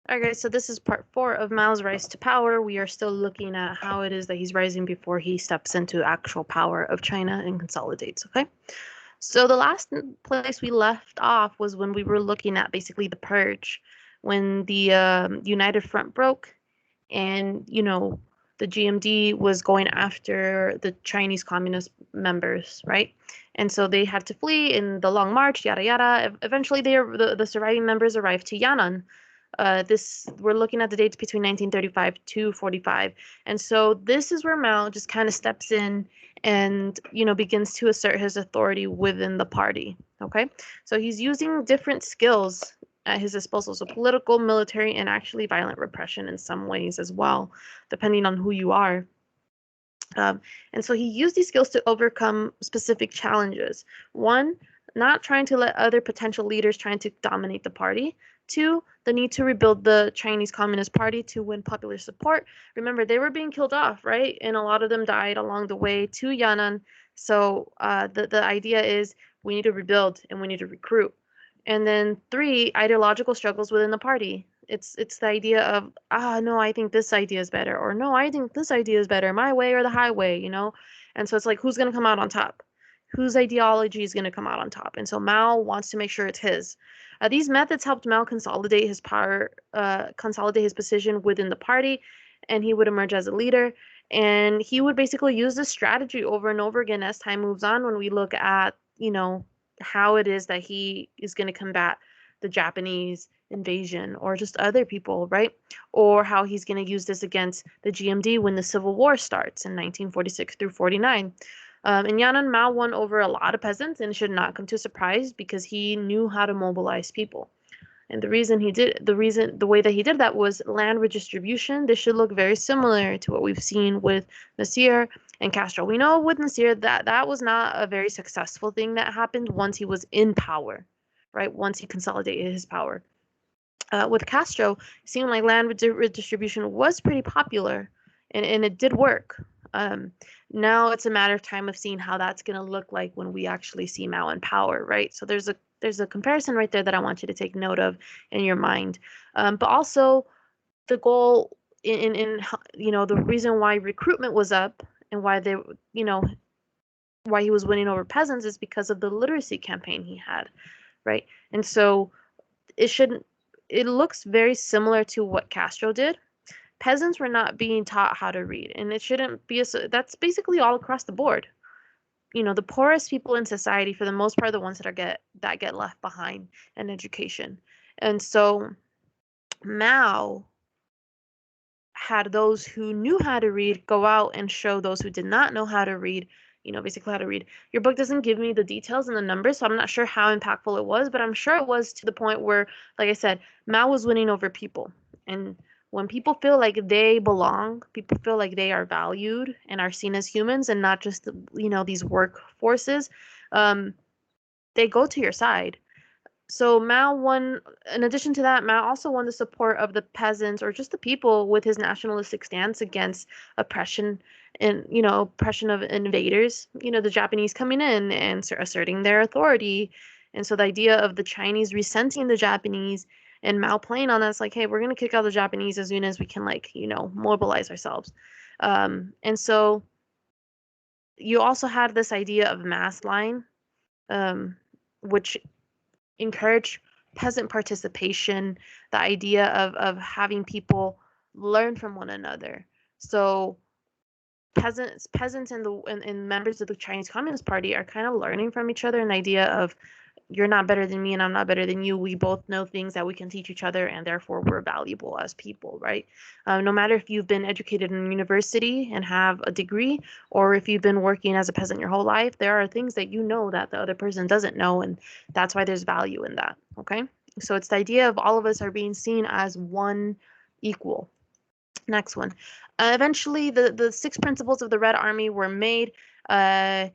All right, guys, so this is part 4 of Mao's rise to power. We are still looking at how it is that he's rising before he steps into actual power of China and consolidates, okay? So the last place we left off was when we were looking at basically the purge, when the United Front broke and, the GMD was going after the Chinese Communist members, right? And so they had to flee in the Long March, yada yada. Eventually, the surviving members arrived to Yanan. This we're looking at the dates between 1935 to 45, and so this is where Mao just kind of steps in and begins to assert his authority within the party. Okay, so he's using different skills at his disposal, so political, military, and actually violent repression in some ways as well, depending on who you are. And so he used these skills to overcome specific challenges. One, not trying to let other potential leaders trying to dominate the party. Two, the need to rebuild the Chinese Communist Party to win popular support. Remember, they were being killed off, right? And a lot of them died along the way to Yanan. So the idea is we need to rebuild and we need to recruit. And then three, ideological struggles within the party. It's the idea of, no, I think this idea is better, or no, I think this idea is better, my way or the highway. And so it's like, who's going to come out on top? Whose ideology is going to come out on top? And so Mao wants to make sure it's his. These methods helped Mao consolidate his power, consolidate his position within the party, and he would emerge as a leader. And he would basically use this strategy over and over again as time moves on. When we look at, how it is that he is going to combat the Japanese invasion or just other people, right? Or how he's going to use this against the GMD when the Civil War starts in 1946 through 49. In Yanan, Mao won over a lot of peasants, and it should not come to surprise because he knew how to mobilize people. And the way that he did that was land redistribution. This should look very similar to what we've seen with Nasir and Castro. We know with Nasir that that was not a very successful thing that happened once he was in power, right? Once he consolidated his power. With Castro, it seemed like land redistribution was pretty popular, and it did work. Um, Now it's a matter of time of seeing how that's going to look like when we actually see Mao in power, right? So there's a comparison right there that I want you to take note of in your mind. But also the goal in the reason why recruitment was up and why you know why he was winning over peasants is because of the literacy campaign he had, right? And so it shouldn't it looks very similar to what Castro did. Peasants were not being taught how to read, and it shouldn't be that's basically all across the board. The poorest people in society for the most part are the ones that get left behind in education. And so Mao had those who knew how to read go out and show those who did not know how to read, basically how to read. Your book doesn't give me the details and the numbers, so I'm not sure how impactful it was, but I'm sure it was to the point where, like I said, Mao was winning over people. And when people feel like they belong, people feel like they are valued and are seen as humans and not just, these workforces, um, they go to your side. So Mao won, in addition to that, Mao also won the support of the peasants or just the people with his nationalistic stance against oppression and, oppression of invaders, the Japanese coming in and asserting their authority. And so the idea of the Chinese resenting the Japanese and Mao playing on that's like, hey, we're going to kick out the Japanese as soon as we can, mobilize ourselves. And so you also had this idea of mass line, which encourage peasant participation, the idea of having people learn from one another. So peasants and members of the Chinese Communist Party are kind of learning from each other, an idea of you're not better than me and I'm not better than you. We both know things that we can teach each other, and therefore we're valuable as people, right? No matter if you've been educated in university and have a degree, or if you've been working as a peasant your whole life, there are things that you know that the other person doesn't know, and that's why there's value in that, okay? So it's the idea of all of us are being seen as one equal. Next one. Eventually, the six principles of the Red Army were made. Uh,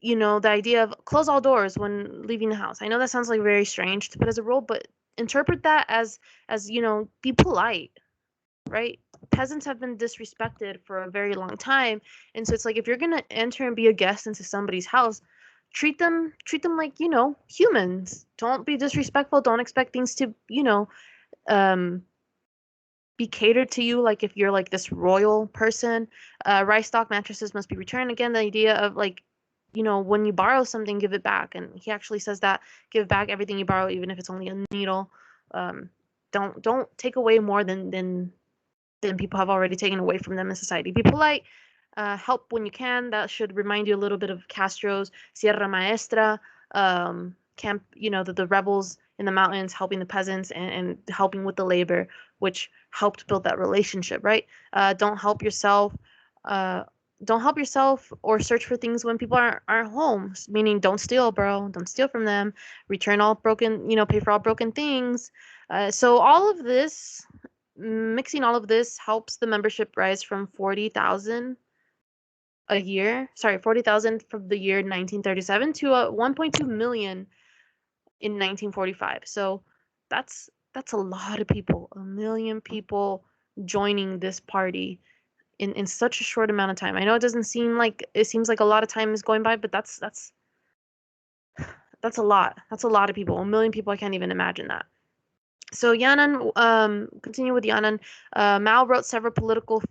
the idea of close all doors when leaving the house. I know that sounds like very strange to put as a rule, but interpret that as be polite, right? Peasants have been disrespected for a very long time, and so it's like if you're gonna enter and be a guest into somebody's house, treat them like humans. Don't be disrespectful. Don't expect things to um be catered to you, like if you're like this royal person. Rice stock mattresses must be returned. Again, the idea of like, when you borrow something, give it back. And he actually says that give back everything you borrow, even if it's only a needle. Um, don't take away more than people have already taken away from them in society. Be polite. Help when you can. That should remind you a little bit of Castro's Sierra Maestra camp. The rebels in the mountains helping the peasants and helping with the labor, which helped build that relationship. Right. Don't help yourself. Uh, don't help yourself or search for things when people aren't home. Meaning, don't steal, bro. Don't steal from them. Return all broken. Pay for all broken things. So all of this mixing all of this helps the membership rise from 40,000 a year, sorry, 40,000 from the year 1937 to 1.2 million in 1945. So that's a lot of people, a million people joining this party in such a short amount of time. I know it seems like a lot of time is going by, but that's a lot. That's a lot of people. A million people, I can't even imagine that. So Yanan, continue with Yanan. Mao wrote several political,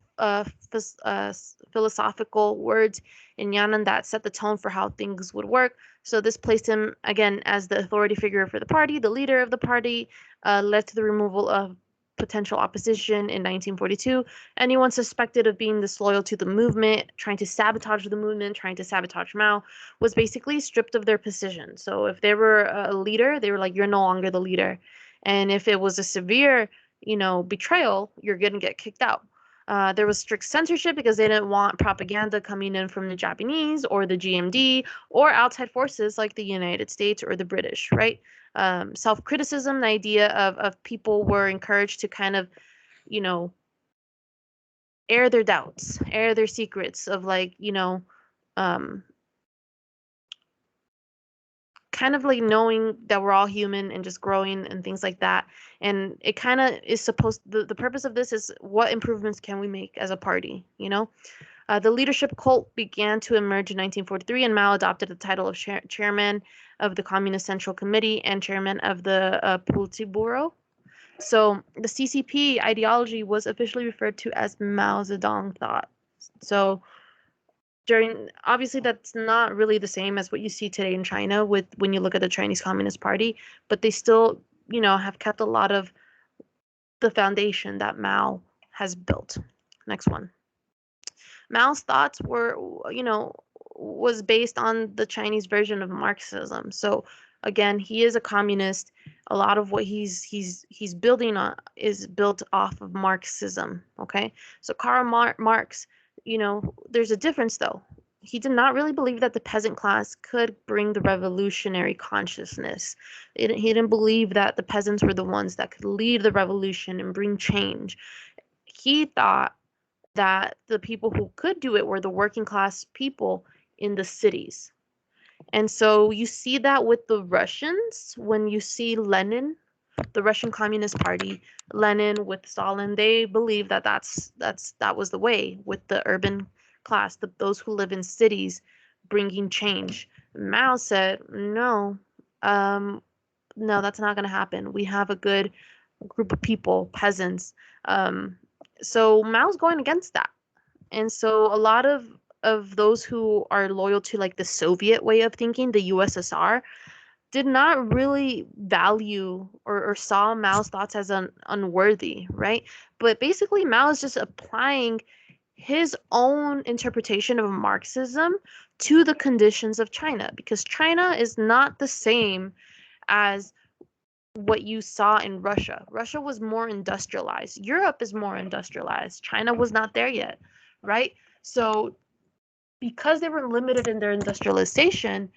philosophical words in Yanan that set the tone for how things would work. So this placed him again as the authority figure for the party, the leader of the party, led to the removal of potential opposition in 1942. Anyone suspected of being disloyal to the movement, trying to sabotage the movement, trying to sabotage Mao, was basically stripped of their position. So if they were a leader, they were like, "You're no longer the leader." And if it was a severe, betrayal, you're going to get kicked out. There was strict censorship because they didn't want propaganda coming in from the Japanese or the GMD or outside forces like the United States or the British, right? Self-criticism, the idea of people were encouraged to kind of, you know, air their doubts, air their secrets of like, um, kind of like knowing that we're all human and just growing and things like that. And it kind of is the purpose of this is what improvements can we make as a party, the leadership cult began to emerge in 1943, and Mao adopted the title of chairman of the Communist Central Committee and chairman of the Politburo. So the CCP ideology was officially referred to as Mao Zedong thought. So obviously that's not really the same as what you see today in China with when you look at the Chinese Communist Party, but they still, have kept a lot of the foundation that Mao has built. Next one. Mao's thoughts was based on the Chinese version of Marxism. So again, he is a communist. A lot of what he's building on is built off of Marxism. Okay, so Karl Marx, there's a difference though. He did not really believe that the peasant class could bring the revolutionary consciousness. He didn't believe that the peasants were the ones that could lead the revolution and bring change. He thought that the people who could do it were the working class people in the cities. And so you see that with the Russians when you see Lenin, the Russian Communist Party, Lenin with Stalin, they believe that that was the way with the urban class, those who live in cities bringing change. Mao said, no, no, that's not going to happen. We have a good group of people, peasants. So Mao's going against that. And so a lot of those who are loyal to like the Soviet way of thinking, the USSR, did not really value or saw Mao's thoughts as unworthy, right? But basically Mao is just applying his own interpretation of Marxism to the conditions of China, because China is not the same as what you saw in Russia. Russia was more industrialized. Europe is more industrialized. China was not there yet, right? So because they were limited in their industrialization,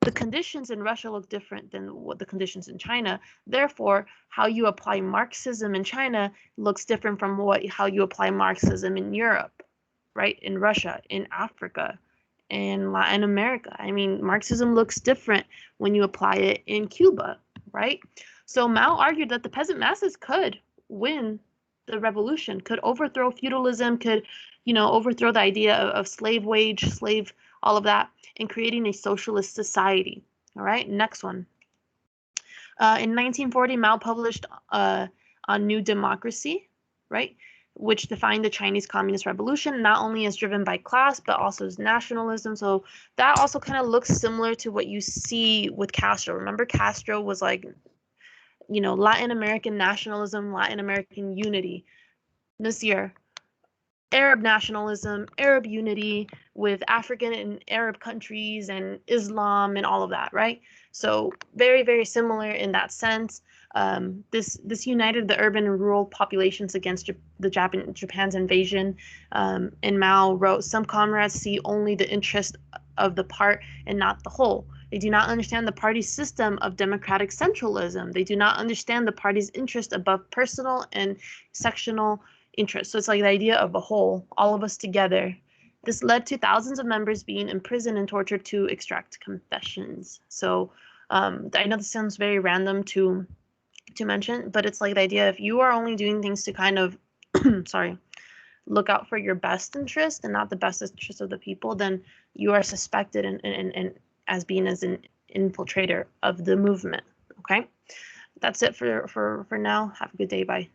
the conditions in Russia look different than what the conditions in China. Therefore, how you apply Marxism in China looks different from how you apply Marxism in Europe, right? In Russia, in Africa, in Latin America. I mean, Marxism looks different when you apply it in Cuba, right? So Mao argued that the peasant masses could win the revolution, could overthrow feudalism, could, overthrow the idea of slave wage, slave, all of that, in creating a socialist society. All right, next one. In 1940, Mao published On New Democracy. right? Which defined the Chinese Communist Revolution, not only as driven by class, but also as nationalism. So that also kind of looks similar to what you see with Castro. Remember, Castro was like, Latin American nationalism, Latin American unity. This year, Arab nationalism, Arab unity with African and Arab countries and Islam and all of that, right? So very, very similar in that sense. This united the urban and rural populations against Japan's invasion. And Mao wrote, "Some comrades see only the interest of the part and not the whole. They do not understand the party's system of democratic centralism. They do not understand the party's interest above personal and sectional interest." So it's like the idea of a whole, all of us together. This led to thousands of members being imprisoned and tortured to extract confessions. So I know this sounds very random to mention, but it's like the idea, if you are only doing things to kind of sorry, look out for your best interest and not the best interest of the people, then you are suspected and as being as an infiltrator of the movement. Okay, that's it for now. Have a good day. Bye.